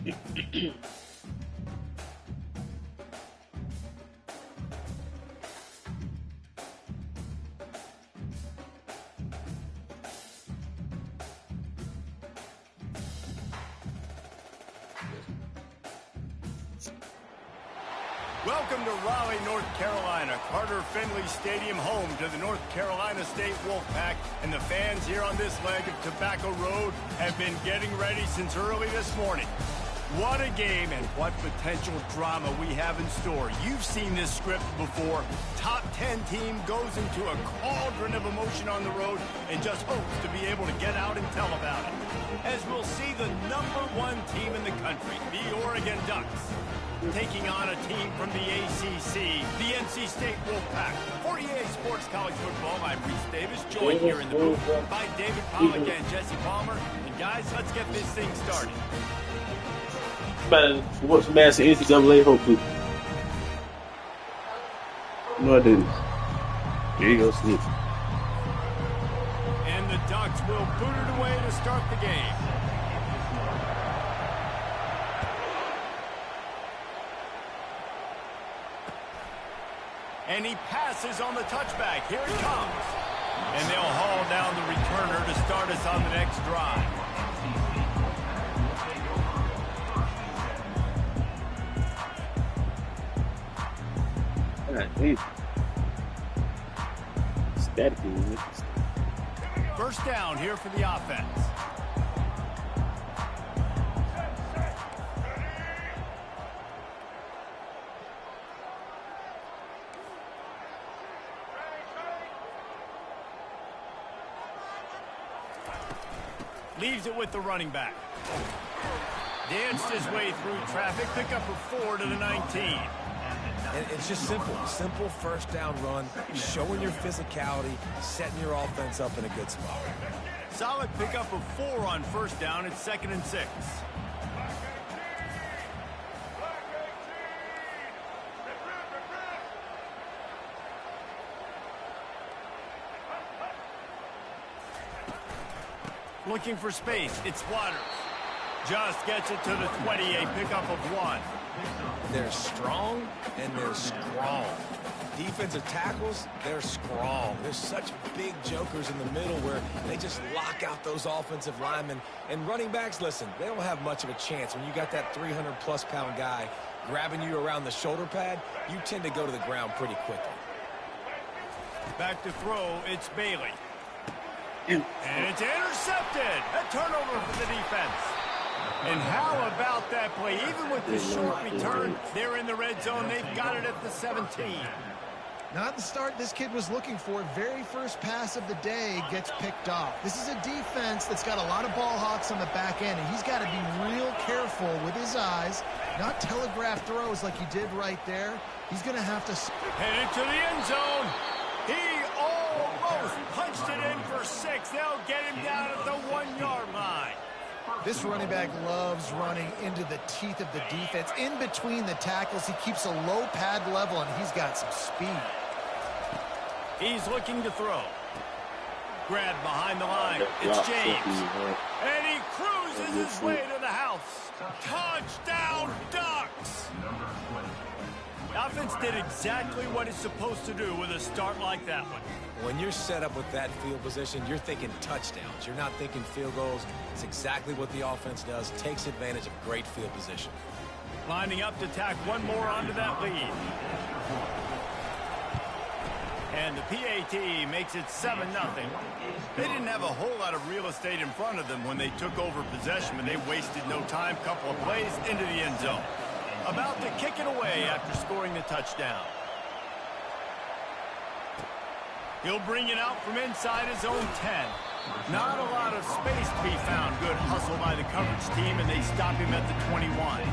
Welcome to Raleigh, North Carolina, Carter Finley Stadium, home to the North Carolina State Wolfpack, and the fans here on this leg of Tobacco Road have been getting ready since early this morning. What a game and what potential drama we have in store. You've seen this script before. Top 10 team goes into a cauldron of emotion on the road and just hopes to be able to get out and tell about it. As we'll see the #1 team in the country, the Oregon Ducks, taking on a team from the ACC, the NC State Wolfpack. For EA Sports College Football, I'm Reese Davis, joined here in the booth by David Pollack and Jesse Palmer. And guys, let's get this thing started. Man, what's the mass NCAA hopefully? No, I didn't. Here you go, Sneak. And the Ducks will boot it away to start the game. And he passes on the touchback. Here it comes. And they'll haul down the returner to start us on the next drive. First down here for the offense. Leaves it with the running back. Danced his way through traffic. Pick up a 4 to the 19. And it's just simple. Simple first down run, showing your physicality, setting your offense up in a good spot. Solid pickup of 4 on first down. It's 2nd and 6. Looking for space. It's Waters. Just gets it to the 20. A pickup of 1. They're strong and they're strong. Defensive tackles, they're strong. There's such big jokers in the middle where they just lock out those offensive linemen. And running backs, listen, they don't have much of a chance. When you got that 300-plus pound guy grabbing you around the shoulder pad, you tend to go to the ground pretty quickly. Back to throw, it's Bailey. And it's intercepted. A turnover for the defense. And how about that play? Even with the short return, they're in the red zone. They've got it at the 17. Not the start this kid was looking for. Very first pass of the day gets picked off. This is a defense that's got a lot of ball hawks on the back end, and he's got to be real careful with his eyes, not telegraph throws like he did right there. He's going to have to... Headed to the end zone. He almost punched it in for 6. They'll get him down at the 1-yard line. This running back loves running into the teeth of the defense. In between the tackles, he keeps a low pad level, and he's got some speed. He's looking to throw. Grab behind the line. It's James. And he cruises his way to the house. Touchdown, Ducks! The offense did exactly what it's supposed to do with a start like that one. When you're set up with that field position, you're thinking touchdowns. You're not thinking field goals. It's exactly what the offense does. Takes advantage of great field position. Lining up to tack one more onto that lead. And the PAT makes it 7-0. They didn't have a whole lot of real estate in front of them when they took over possession, but they wasted no time. Couple of plays into the end zone. About to kick it away after scoring the touchdown. He'll bring it out from inside his own 10. Not a lot of space to be found. Good hustle by the coverage team, and they stop him at the 21.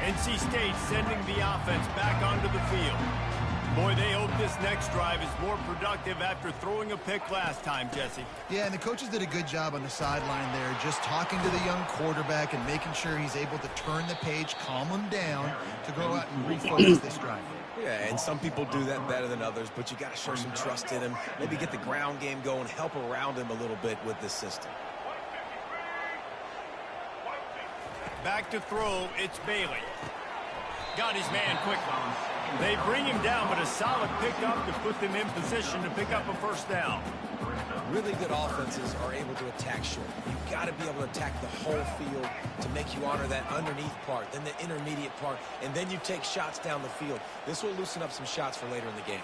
NC State sending the offense back onto the field. Boy, they hope this next drive is more productive after throwing a pick last time, Jesse. Yeah, and the coaches did a good job on the sideline there, just talking to the young quarterback and making sure he's able to turn the page, calm him down to go out and refocus this drive. Yeah, and some people do that better than others, but you got to show some trust in him. Maybe get the ground game going, help around him a little bit with this system. Back to throw, it's Bailey. Got his man quickly. They bring him down, but a solid pickup to put them in position to pick up a first down. Really good offenses are able to attack short. You've got to be able to attack the whole field to make you honor that underneath part, then the intermediate part, and then you take shots down the field. This will loosen up some shots for later in the game.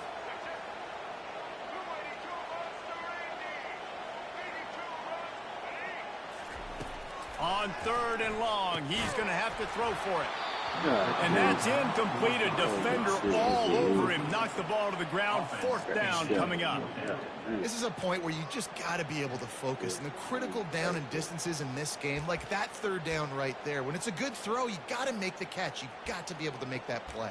On 3rd and long, he's going to have to throw for it. And that's incomplete. A defender all over him. Knocked the ball to the ground. 4th down coming up. This is a point where you just got to be able to focus. And the critical down and distances in this game, like that 3rd down right there, when it's a good throw, you got to make the catch. You got to be able to make that play.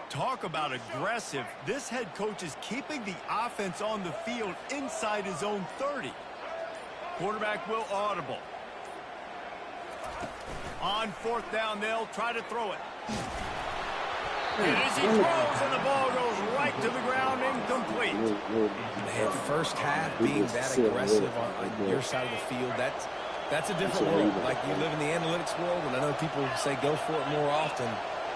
Talk about aggressive. This head coach is keeping the offense on the field inside his own 30. Quarterback will audible. On 4th down, they'll try to throw it. And as he throws, and the ball goes right to the ground, incomplete. Man, first half being that aggressive on your side of the field, that's a different world. Like, you live in the analytics world, and I know people say go for it more often.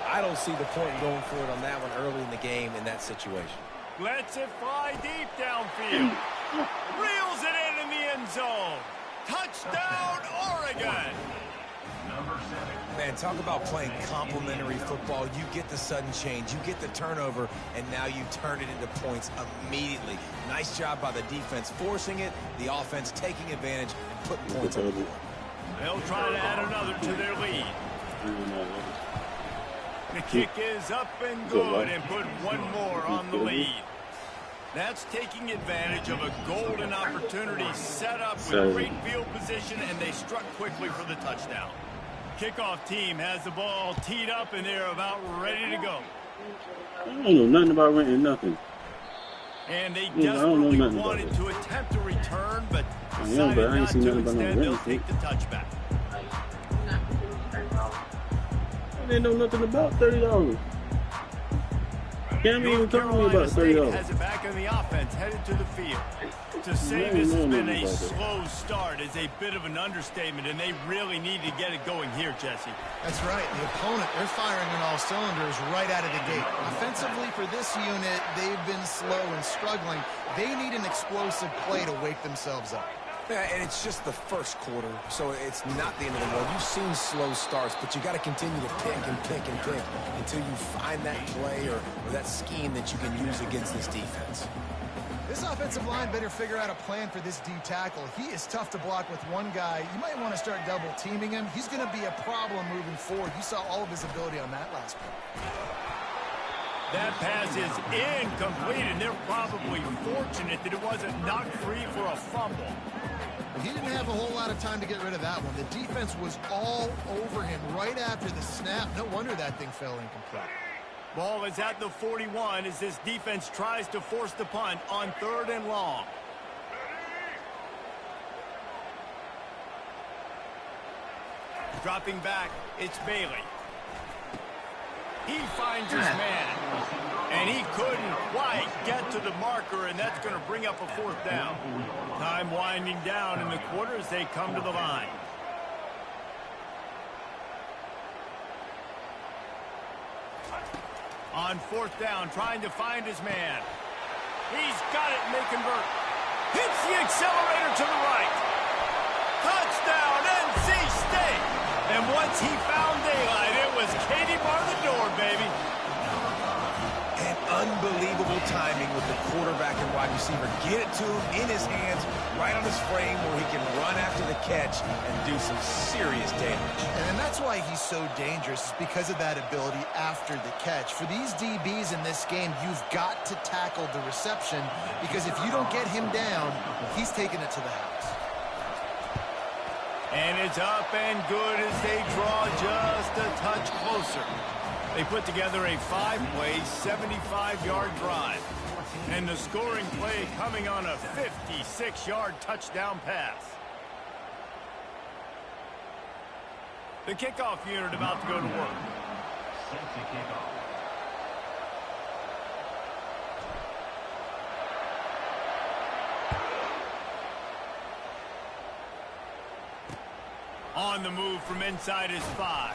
I don't see the point in going for it on that one early in the game in that situation. Lets it fly deep downfield. Reels it in the end zone. Touchdown, Oregon. Man, talk about playing complementary football. You get the sudden change, you get the turnover, and now you turn it into points immediately. Nice job by the defense forcing it, the offense taking advantage and putting points on the board. They'll try to add another to their lead. The kick is up and good, and put one more on the lead. That's taking advantage of a golden opportunity set up with great field position, and they struck quickly for the touchdown. Kickoff team has the ball teed up, and they're about ready to go. I don't know nothing about renting nothing. And they desperately wanted to attempt a return, but decided not to. Instead, they'll take the touchback. I didn't know nothing about $30. Can't even tell me about $30. Has it back in the offense, headed to the field. To say this has been a slow start is a bit of an understatement, and they really need to get it going here, Jesse. That's right. The opponent, they're firing on all cylinders right out of the gate. Offensively for this unit, they've been slow and struggling. They need an explosive play to wake themselves up. Yeah, and it's just the first quarter, so it's not the end of the world. You've seen slow starts, but you got to continue to pick and pick and pick until you find that play or that scheme that you can use against this defense. This offensive line better figure out a plan for this D tackle. He is tough to block with one guy. You might want to start double teaming him. He's going to be a problem moving forward. You saw all of his ability on that last play. That pass is incomplete, and they're probably fortunate that it wasn't knocked free for a fumble. He didn't have a whole lot of time to get rid of that one. The defense was all over him right after the snap. No wonder that thing fell incomplete. Ball is at the 41 as this defense tries to force the punt on 3rd and long. Dropping back, it's Bailey. He finds his man, and he couldn't quite get to the marker, and that's going to bring up a 4th down. Time winding down in the quarter as they come to the line. On 4th down, trying to find his man. He's got it, and they convert. Hits the accelerator to the right. Touchdown, NC State. And once he found daylight, it was Katie bar the door, baby. And unbelievable timing with the quarterback and wide receiver. Get it to him in his hands, right on his frame where he can run after the catch and do some serious damage. And that's why he's so dangerous, is because of that ability after the catch. For these DBs in this game, you've got to tackle the reception, because if you don't get him down, he's taking it to the house. And it's up and good as they draw just a touch closer. They put together a 5-play, 75-yard drive. And the scoring play coming on a 56-yard touchdown pass. The kickoff unit about to go to work. On the move from inside his 5.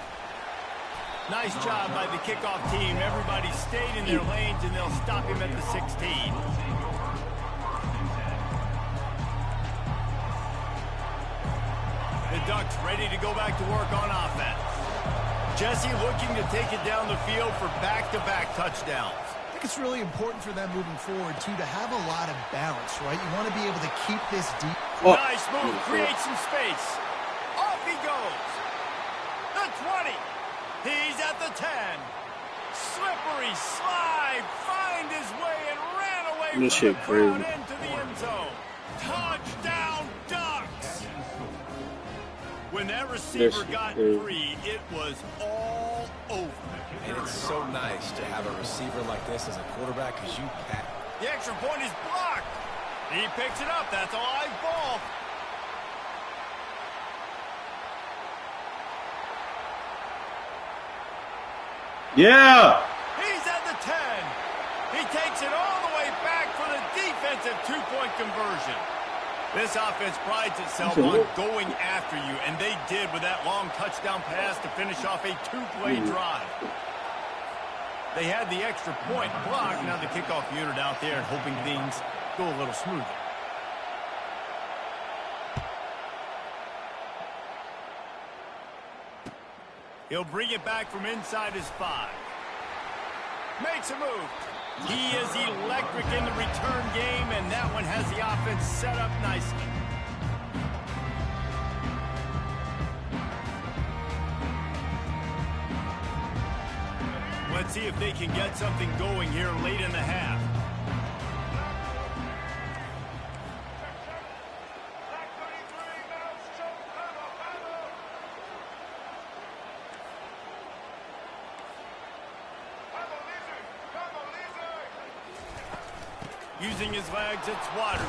Nice job by the kickoff team. Everybody stayed in their lanes, and they'll stop him at the 16. The Ducks ready to go back to work on offense. Jesse looking to take it down the field for back-to-back touchdowns. I think it's really important for them moving forward, too, to have a lot of balance, right? You want to be able to keep this deep. Oh. Nice move. Create some space. Off he goes. The 20. He's at the 10. Slippery slide. Find his way and ran away from the crowd into the end zone. Touchdown, Ducks. When that receiver got free, it was all over. And it's so nice to have a receiver like this as a quarterback because you pack. The extra point is blocked. He picks it up. That's a live ball. Yeah! He's at the 10. He takes it all the way back for the defensive 2-point conversion. This offense prides itself on going after you, and they did with that long touchdown pass to finish off a 2-play drive. They had the extra point blocked. Now the kickoff unit out there and hoping things go a little smoother. He'll bring it back from inside his 5. Makes a move. He is electric in the return game, and that one has the offense set up nicely. Let's see if they can get something going here late in the half. Using his legs, it's Waters.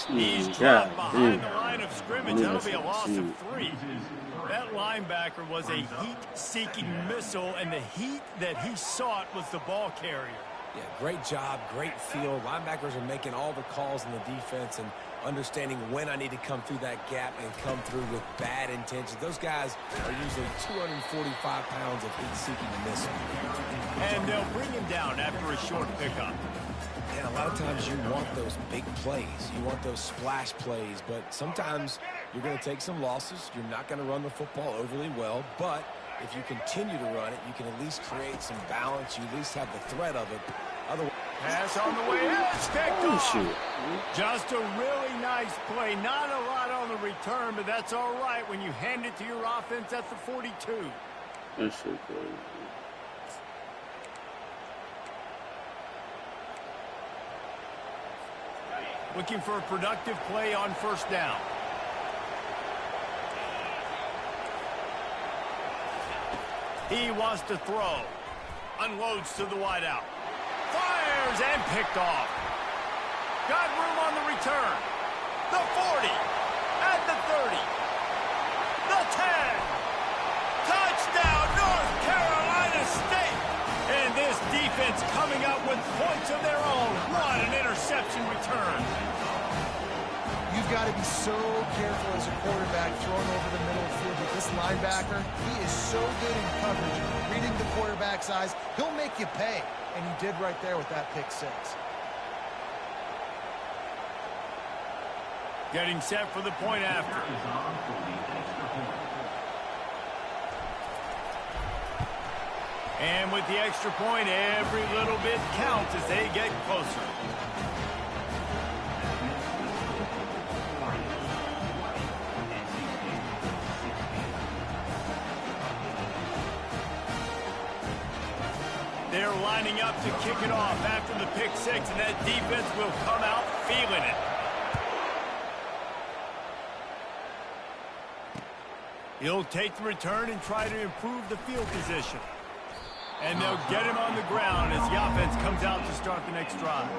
He's dropped behind the line of scrimmage. That'll be a loss of 3. That linebacker was a heat-seeking missile, and the heat that he sought was the ball carrier. Yeah, great job, great feel. Linebackers are making all the calls in the defense and understanding when I need to come through that gap and come through with bad intentions. Those guys are usually 245 pounds of heat-seeking missile. And they'll bring him down after a short pickup. And a lot of times you want those big plays. You want those splash plays. But sometimes you're going to take some losses. You're not going to run the football overly well. But if you continue to run it, you can at least create some balance. You at least have the threat of it. Otherwise, pass on the way in. It's picked off. Just a really nice play. Not a lot on the return, but that's all right when you hand it to your offense at the 42. That's so good. Looking for a productive play on first down. He wants to throw. Unloads to the wideout. Fires and picked off. Got room on the return. The 40. At the 30. The 10. Touchdown, North Carolina State. And this defense coming up with points of their own. What an interception return. You've got to be so careful as a quarterback throwing over the middle of the field with this linebacker. He is so good in coverage, reading the quarterback's eyes. He'll make you pay, and he did right there with that pick 6. Getting set for the point after. And with the extra point, every little bit counts as they get closer. They're lining up to kick it off after the pick 6, and that defense will come out feeling it. He'll take the return and try to improve the field position. And they'll get him on the ground as the offense comes out to start the next drive.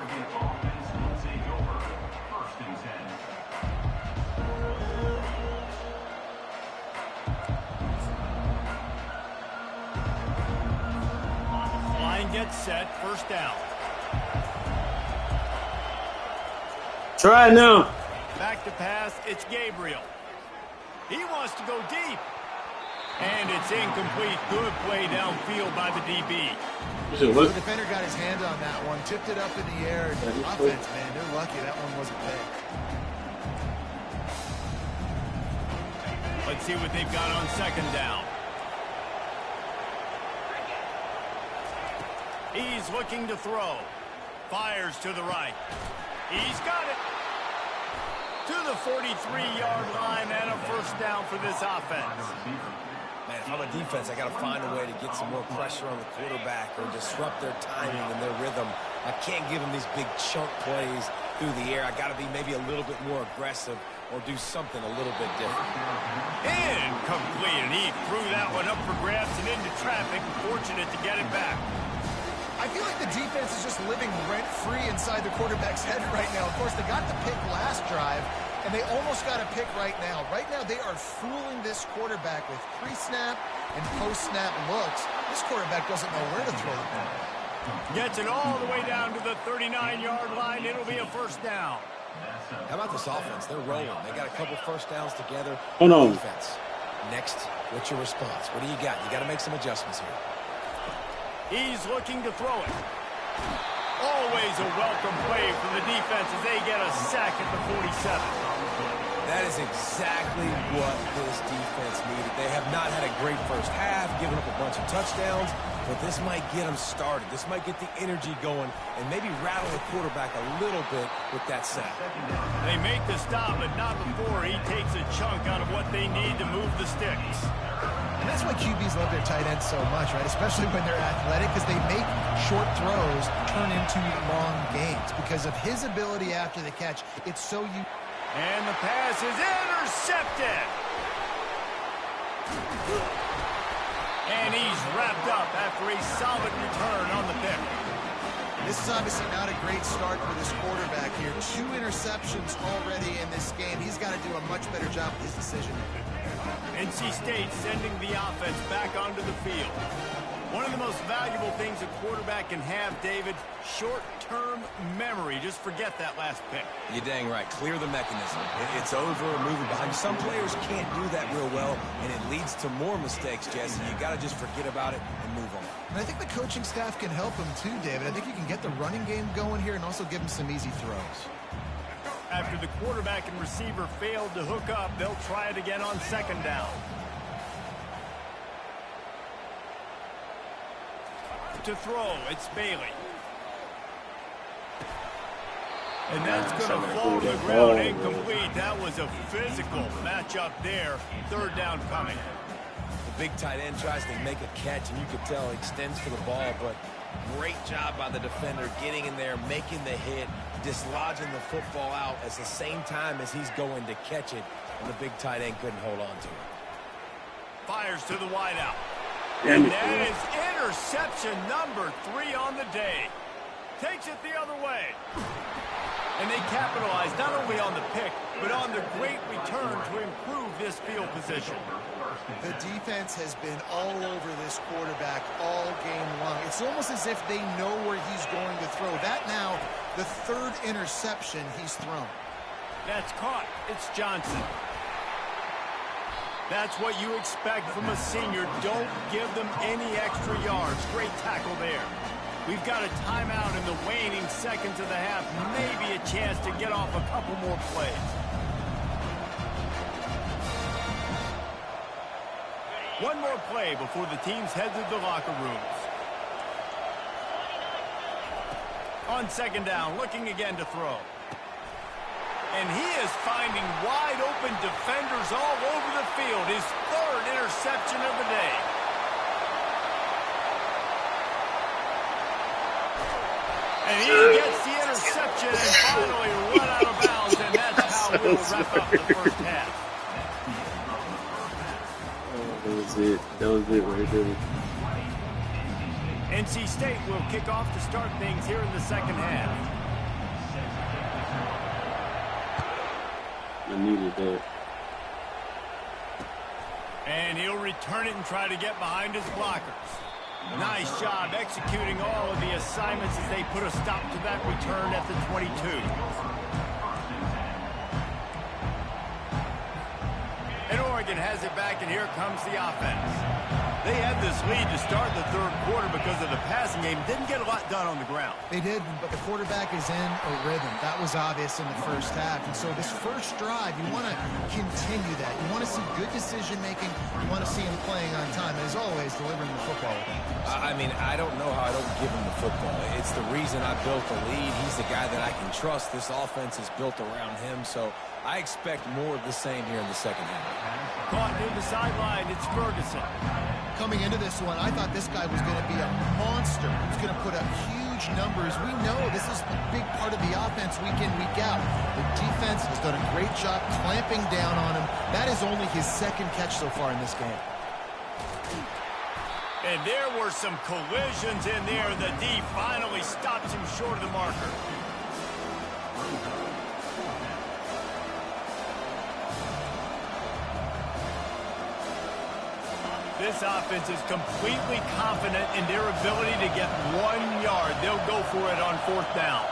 Line gets set, first down. Try it now. Back to pass, it's Gabriel. He wants to go deep. And it's incomplete. Good play downfield by the DB. The defender got his hand on that one, tipped it up in the air. Offense, man, they're lucky that one wasn't big. Let's see what they've got on second down. He's looking to throw. Fires to the right. He's got it. To the 43-yard line and a first down for this offense. Man, if I'm a defense, I got to find a way to get some more pressure on the quarterback or disrupt their timing and their rhythm. I can't give them these big chunk plays through the air. I got to be maybe a little bit more aggressive or do something a little bit different. Incomplete, and he threw that one up for grabs and into traffic. Fortunate to get it back. I feel like the defense is just living rent-free inside the quarterback's head right now. Of course, they got the pick last drive, and they almost got a pick right now. Right now, they are fooling this quarterback with pre-snap and post-snap looks. This quarterback doesn't know where to throw the ball. Gets it all the way down to the 39-yard line. It'll be a first down. How about this offense? They're rolling. They got a couple first downs together. Oh, no. Defense. Next, what's your response? What do you got? You got to make some adjustments here. He's looking to throw it. Always a welcome play from the defense as they get a sack at the 47. That is exactly what this defense needed. They have not had a great first half, giving up a bunch of touchdowns, but this might get them started. This might get the energy going and maybe rattle the quarterback a little bit with that sack. They make the stop, but not before he takes a chunk out of what they need to move the sticks. And that's why QBs love their tight ends so much, right? Especially when they're athletic, because they make short throws turn into long gains. Because of his ability after the catch, it's so you. And the pass is intercepted. And he's wrapped up after a solid return on the pick. This is obviously not a great start for this quarterback here. 2 interceptions already in this game. He's got to do a much better job with his decision. NC State sending the offense back onto the field. One of the most valuable things a quarterback can have, David, short-term memory. Just forget that last pick. You're dang right. Clear the mechanism. It's over or moving behind. Some players can't do that real well, and it leads to more mistakes, Jesse. You got to just forget about it and move on. And I think the coaching staff can help him too, David. I think you can get the running game going here and also give him some easy throws. After the quarterback and receiver failed to hook up, they'll try it again on second down. To throw, it's Bailey. And that's going to fall to the ground incomplete. That was a physical matchup there. Third down coming. The big tight end tries to make a catch, and you could tell he extends for the ball, but great job by the defender getting in there, making the hit, dislodging the football out at the same time as he's going to catch it, and the big tight end couldn't hold on to it. Fires to the wideout. And that is interception number 3 on the day. Takes it the other way. And they capitalize not only on the pick, but on the great return to improve this field position. The defense has been all over this quarterback all game long. It's almost as if they know where he's going to throw. That now, the 3rd interception he's thrown. That's caught. It's Johnson. That's what you expect from a senior. Don't give them any extra yards. Great tackle there. We've got a timeout in the waning seconds of the half. Maybe a chance to get off a couple more plays. One more play before the teams head to the locker rooms. On second down, looking again to throw. And he is finding wide-open defenders all over the field. His 3rd interception of the day. And he gets the interception and finally run out of bounds, and that's how we'll wrap up the first half. That's it. That was it right there. NC State will kick off to start things here in the second half. I needed that. And he'll return it and try to get behind his blockers. Nice job executing all of the assignments as they put a stop to that return at the 22. And Oregon has it back, and here comes the offense. They had this lead to start the third quarter because of the passing game. Didn't get a lot done on the ground. They did, but the quarterback is in a rhythm. That was obvious in the first half. And so this first drive, you want to continue that. You want to see good decision-making. You want to see him playing on time. And as always, delivering the football. I mean, I don't know how I don't give him the football. It's the reason I built the lead. He's the guy that I can trust. This offense is built around him, so I expect more of the same here in the second half. Caught near the sideline, it's Ferguson. Coming into this one, I thought this guy was going to be a monster. He's going to put up huge numbers. We know this is a big part of the offense week in, week out. The defense has done a great job clamping down on him. That is only his second catch so far in this game. And there were some collisions in there. The D finally stops him short of the marker. This offense is completely confident in their ability to get 1 yard. They'll go for it on fourth down.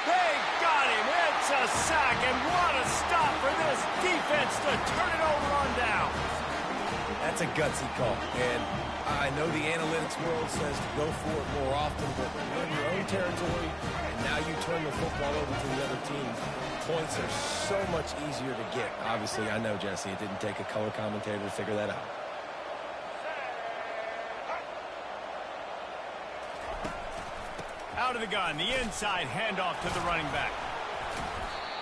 They got him. It's a sack, and what a stop for this defense to turn it over on down. That's a gutsy call, and I know the analytics world says to go for it more often, but you're in your own territory, and now you turn the football over to the other team. Points are so much easier to get. Obviously, I know, Jesse, it didn't take a color commentator to figure that out. Out of the gun, the inside handoff to the running back.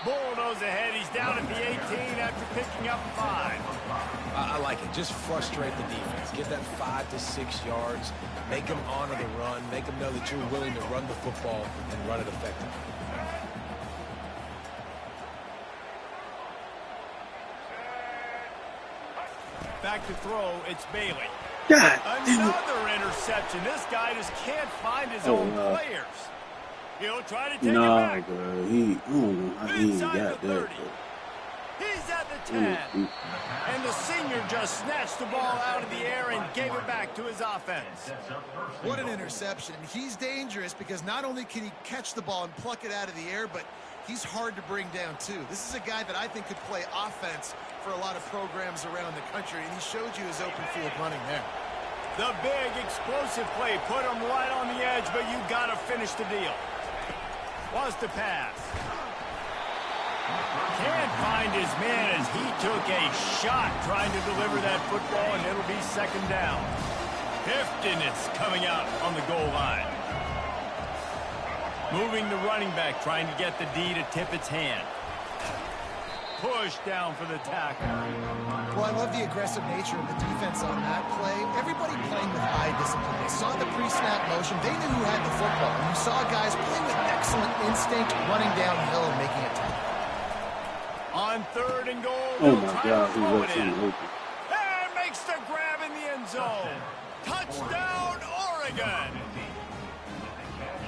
Bulldoze ahead. He's down at the 18 after picking up 5. I like it. Just frustrate the defense. Get that 5 to 6 yards. Make them honor the run. Make them know that you're willing to run the football and run it effectively. Back to throw, it's Bailey. God, Another interception. This guy just can't find his own players. He'll try to take it back. Bro. He Inside got the 30. that, bro. He's at the 10. And the senior just snatched the ball out of the air and gave it back to his offense. What an interception. He's dangerous because not only can he catch the ball and pluck it out of the air, but he's hard to bring down, too. This is a guy that I think could play offense for a lot of programs around the country, and he showed you his open field running there. The big explosive play put him right on the edge, but you got to finish the deal. Was to pass. Can't find his man as he took a shot trying to deliver that football, and it'll be second down. Hifton is coming out on the goal line. Moving the running back, trying to get the D to tip its hand. Push down for the tackle. Well, I love the aggressive nature of the defense on that play. Everybody playing with high discipline. They saw the pre-snap motion. They knew who had the football. And you saw guys playing with excellent instinct, running downhill and making a tackle. On third and goal, Oh my God, he was it in. open. And makes the grab in the end zone. Touchdown, Oregon.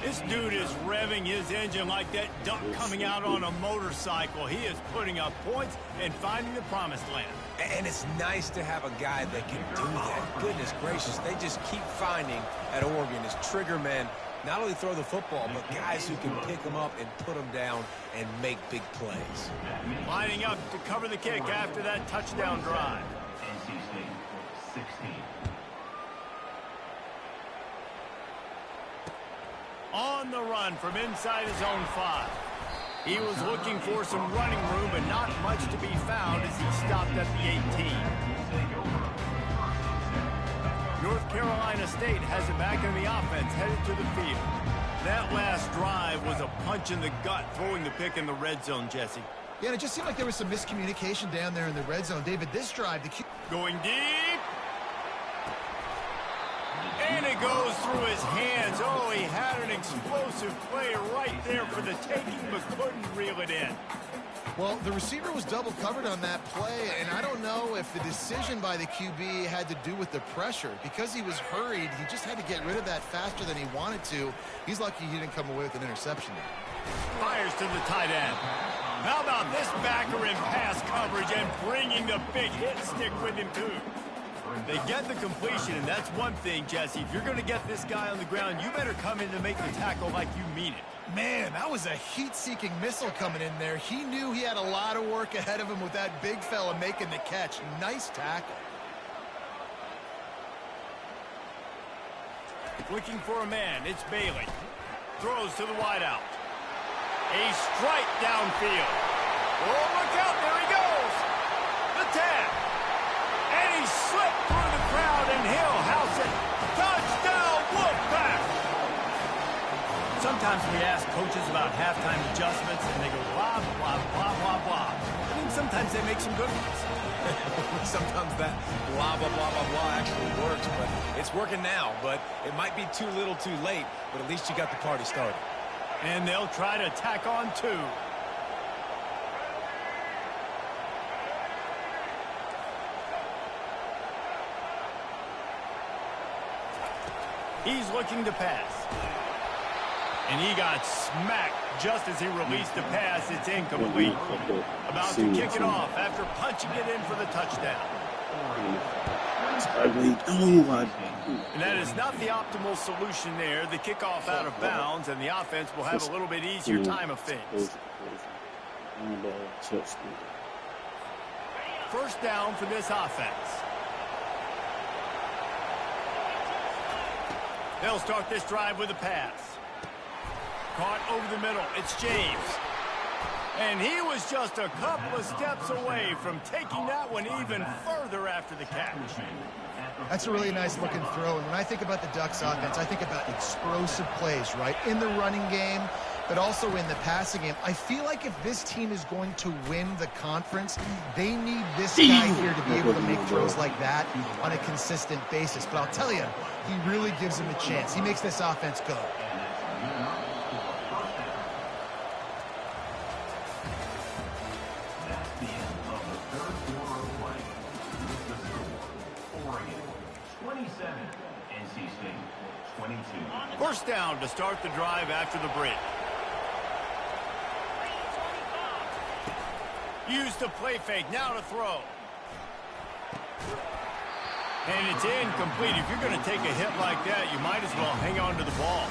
This dude is revving his engine like that duck coming out on a motorcycle. He is putting up points and finding the promised land. And it's nice to have a guy that can do that. Goodness gracious, they just keep finding at Oregon is trigger men. Not only throw the football, but guys who can pick them up and put them down and make big plays. Lining up to cover the kick after that touchdown drive. On the run from inside his own 5. He was looking for some running room, but not much to be found as he stopped at the 18. North Carolina State has it back in the offense, headed to the field. That last drive was a punch in the gut, throwing the pick in the red zone, Jesse. Yeah, and it just seemed like there was some miscommunication down there in the red zone. David, this drive, going deep. And it goes through his hands. Oh, he had an explosive play right there for the taking, but couldn't reel it in. Well, the receiver was double covered on that play, and I don't know if the decision by the QB had to do with the pressure. Because he was hurried, he just had to get rid of that faster than he wanted to. He's lucky he didn't come away with an interception. Fires to the tight end. How about this backer in pass coverage and bringing the big hit stick with him, too? They get the completion, and that's one thing, Jesse. If you're going to get this guy on the ground, you better come in to make the tackle like you mean it. Man, that was a heat-seeking missile coming in there. He knew he had a lot of work ahead of him with that big fella making the catch. Nice tackle. Looking for a man, it's Bailey. Throws to the wideout. A strike downfield. Oh, look out, there he goes. The tag. And he slipped through the crowd, and he'll house it. Touchdown, Wolfpack! Sometimes we ask coaches about halftime adjustments, and they go blah, blah, blah, blah, blah. I mean, sometimes they make some good ones. Sometimes that blah, blah, blah, blah, blah actually works, but it's working now. But it might be too little too late, but at least you got the party started. And they'll try to tack on two. He's looking to pass. And he got smacked just as he released the pass. It's incomplete. About to kick it off after punching it in for the touchdown. And that is not the optimal solution there. The kickoff out of bounds, and the offense will have a little bit easier time of things. First down for this offense. They'll start this drive with a pass. Caught over the middle. It's James. And he was just a couple of steps away from taking that one even further after the catch. That's a really nice looking throw. And when I think about the Ducks offense, I think about explosive plays, right? In the running game, but also in the passing game. I feel like if this team is going to win the conference, they need this guy here to be able to make throws like that on a consistent basis. But I'll tell you, he really gives them a chance. He makes this offense go. First down to start the drive after the break. Use the play fake, now to throw. And it's incomplete. If you're going to take a hit like that, you might as well hang on to the ball.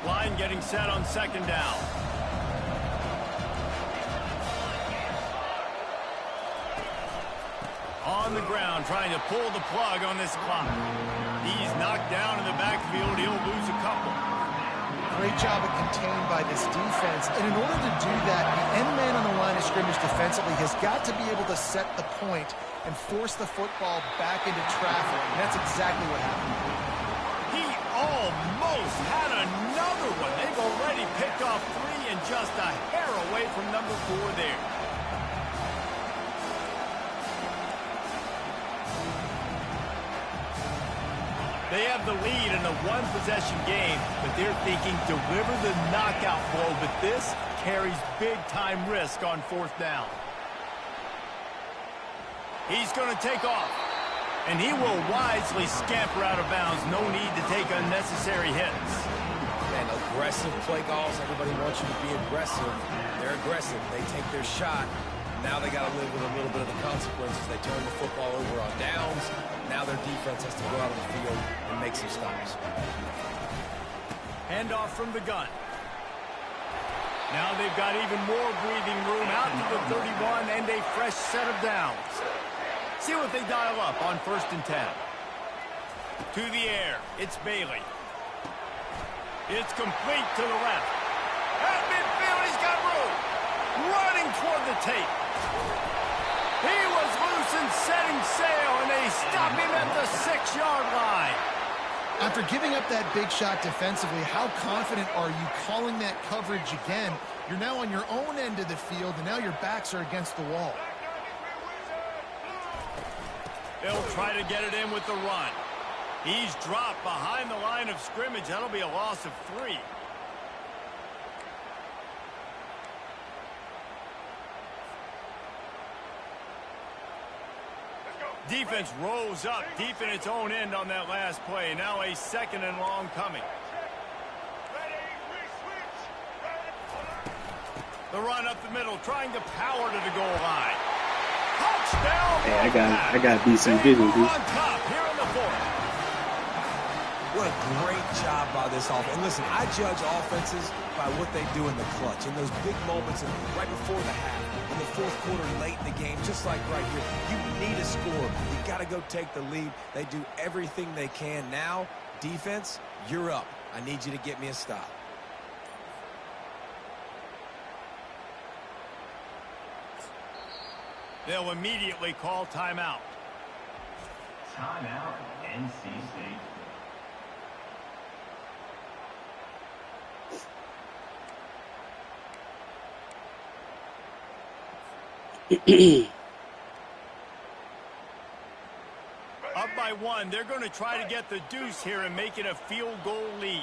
Line getting set on second down. On the ground, trying to pull the plug on this clock. He's knocked down in the backfield. He'll lose a couple. Great job of contained by this defense. And in order to do that, the end man on the line of scrimmage defensively has got to be able to set the point and force the football back into traffic. And that's exactly what happened. He almost had another one. They've already picked off three and just a hair away from number 4 there. They have the lead in a one-possession game, but they're thinking deliver the knockout blow, but this carries big-time risk on fourth down. He's going to take off, and he will wisely scamper out of bounds. No need to take unnecessary hits. And aggressive play calls. Everybody wants you to be aggressive. They're aggressive. They take their shot. Now they got to live with a little bit of the consequences. They turn the football over on downs. Now their defense has to go out on the field and make some stops. Handoff from the gun. Now they've got even more breathing room out to the 31 and a fresh set of downs. See what they dial up on 1st and 10. To the air, it's Bailey. It's complete to the left. At midfield, he's got room. Running toward the tape. He was loose and setting sail, and they stop him at the 6-yard line. After giving up that big shot defensively, how confident are you calling that coverage again? You're now on your own end of the field, and now your backs are against the wall. They'll try to get it in with the run. He's dropped behind the line of scrimmage. That'll be a loss of 3. Defense rose up deep in its own end on that last play. Now a second and long coming. The run up the middle, trying to power to the goal line. Touchdown! Hey, I got decent vision, dude. On top here in the fourth. What a great job by this offense. And listen, I judge offenses by what they do in the clutch, in those big moments and right before the half, in the fourth quarter, late in the game, just like right here. You need a score. You got to go take the lead. They do everything they can. Now, defense, you're up. I need you to get me a stop. They'll immediately call timeout. Timeout, NC State. Up by one, they're going to try to get the deuce here and make it a field goal lead.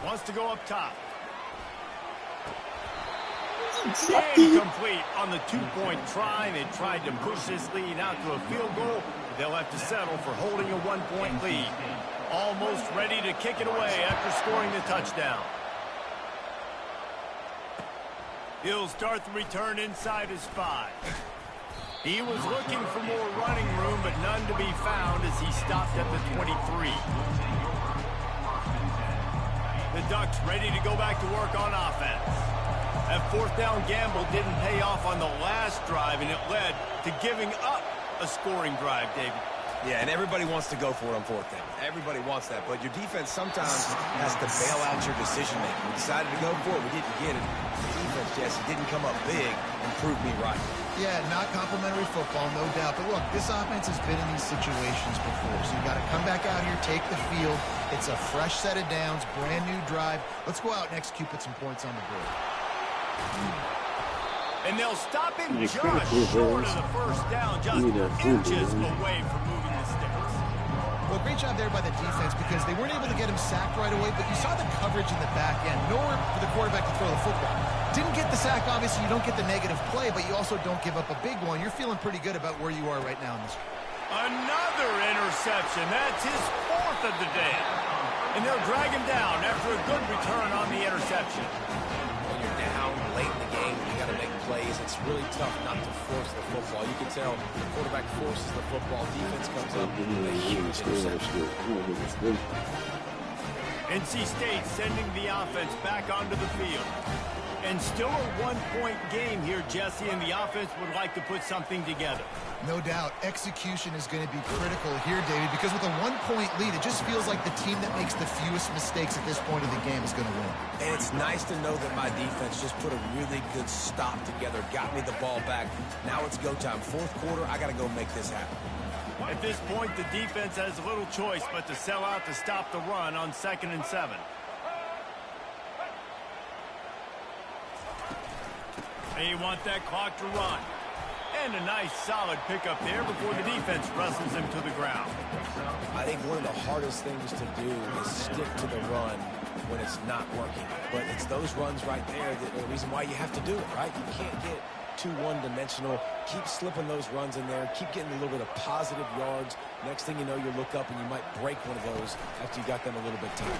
Wants to go up top. Incomplete on the two-point try. They tried to push this lead out to a field goal. They'll have to settle for holding a one-point lead. Almost ready to kick it away after scoring the touchdown. He'll start the return inside his 5. He was looking for more running room, but none to be found as he stopped at the 23. The Ducks ready to go back to work on offense. That fourth down gamble didn't pay off on the last drive, and it led to giving up a scoring drive, David. Yeah, and everybody wants to go for it on fourth down. Everybody wants that, but your defense sometimes has to bail out your decision-making. We decided to go for it. We didn't get it. The defense, Jesse, didn't come up big and prove me right. Yeah, not complimentary football, no doubt. But look, this offense has been in these situations before, so you got to come back out here, take the field. It's a fresh set of downs, brand new drive. Let's go out and execute, put some points on the board. And they'll stop him just short of the first down, just inches away from moving the sticks. Well, great job there by the defense because they weren't able to get him sacked right away, but you saw the coverage in the back end. Nowhere for the quarterback to throw the football. Didn't get the sack, obviously. You don't get the negative play, but you also don't give up a big one. You're feeling pretty good about where you are right now in this. Another interception. That's his 4th of the day. And they'll drag him down after a good return on the interception. When you're down late in the game, you got to make plays. It's really tough not to force the football. You can tell the quarterback forces the football. Defense comes up with a huge interception. NC State sending the offense back onto the field. And still a one-point game here, Jesse, and the offense would like to put something together. No doubt. Execution is going to be critical here, David, because with a one-point lead, it just feels like the team that makes the fewest mistakes at this point of the game is going to win. And it's nice to know that my defense just put a really good stop together, got me the ball back. Now it's go time. Fourth quarter, I got to go make this happen. At this point, the defense has little choice but to sell out to stop the run on 2nd and 7. They want that clock to run. And a nice solid pickup there before the defense wrestles him to the ground. I think one of the hardest things to do is stick to the run when it's not working. But it's those runs right there that are the reason why you have to do it, right? You can't get too one-dimensional. Keep slipping those runs in there. Keep getting a little bit of positive yards. Next thing you know, you look up and you might break one of those after you got them a little bit tight.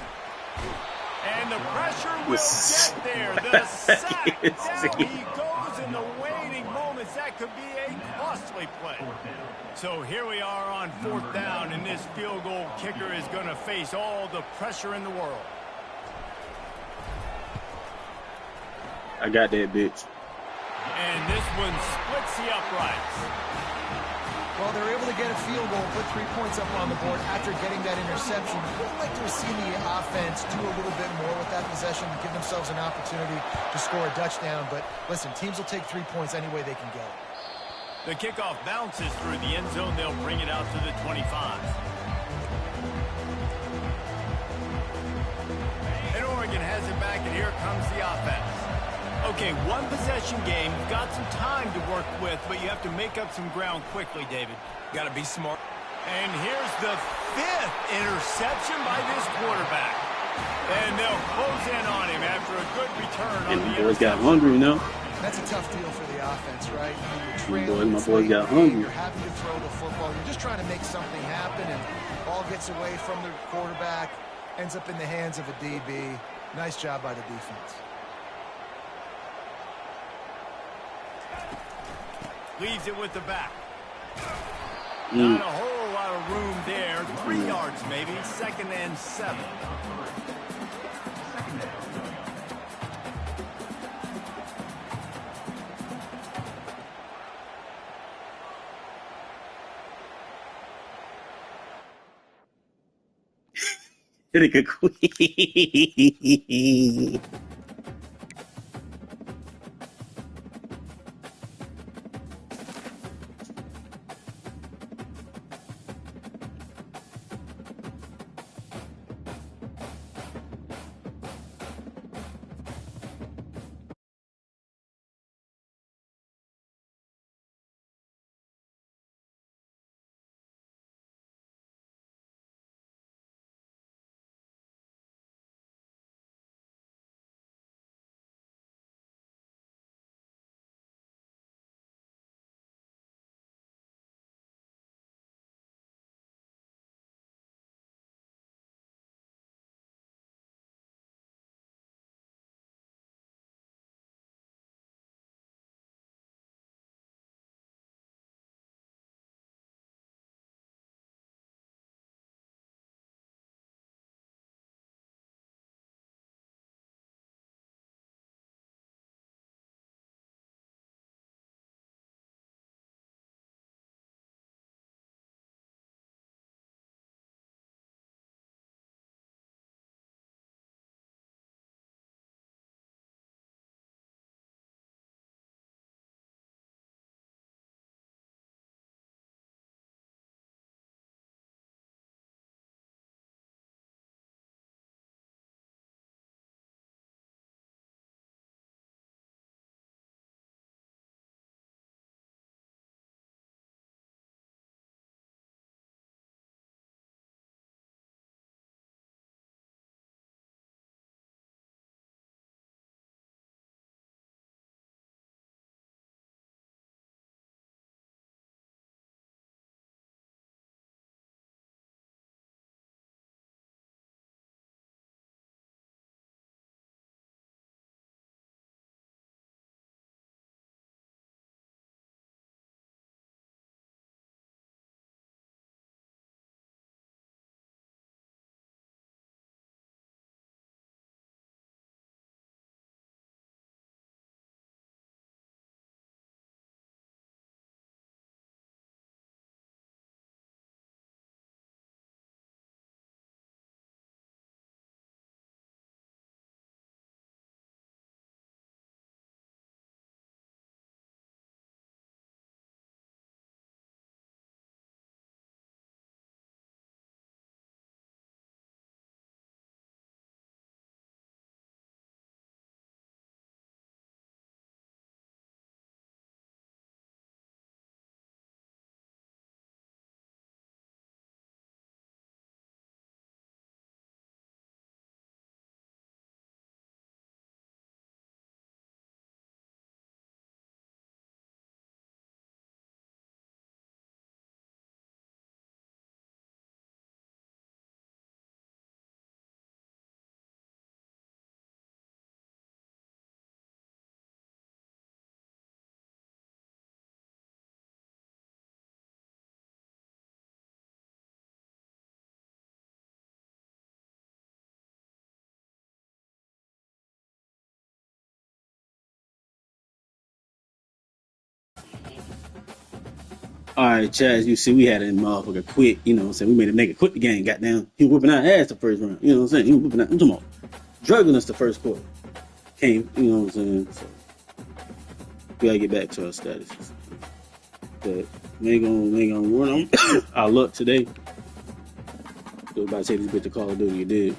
And the pressure will get there. The sack. Down he goes in the waiting moments. That could be a costly play. So here we are on 4th down, and this field goal kicker is going to face all the pressure in the world. I got that bitch. And this one splits the uprights. Well, they were able to get a field goal, put 3 points up on the board after getting that interception. Would like to have seen the offense do a little bit more with that possession to give themselves an opportunity to score a touchdown. But listen, teams will take 3 points any way they can get it. The kickoff bounces through the end zone. They'll bring it out to the 25. And Oregon has it back, and here comes the offense. Okay, one possession game. You've got some time to work with, but you have to make up some ground quickly, David. Got to be smart. And here's the 5th interception by this quarterback. And they'll close in on him after a good return on the interception. And the boys got hungry, you know. That's a tough deal for the offense, right? I mean, you're trailing, My boys got you're hungry. having to throw the football. You're just trying to make something happen, and ball gets away from the quarterback, ends up in the hands of a DB. Nice job by the defense. Leaves it with the back. Not a whole lot of room there. 3 yards maybe. 2nd and 7. Nigga quit. All right, Chaz, you see, we had a motherfucker quit. You know what I'm saying? We made a nigga quit the game. Goddamn, he was whipping our ass the first round. You know what I'm saying? He was whipping out. I'm talking about drugging us the first quarter. Came, you know what I'm saying? So we gotta get back to our status. But we ain't gonna run on our luck today. So everybody say this bit to Call of Duty. You did.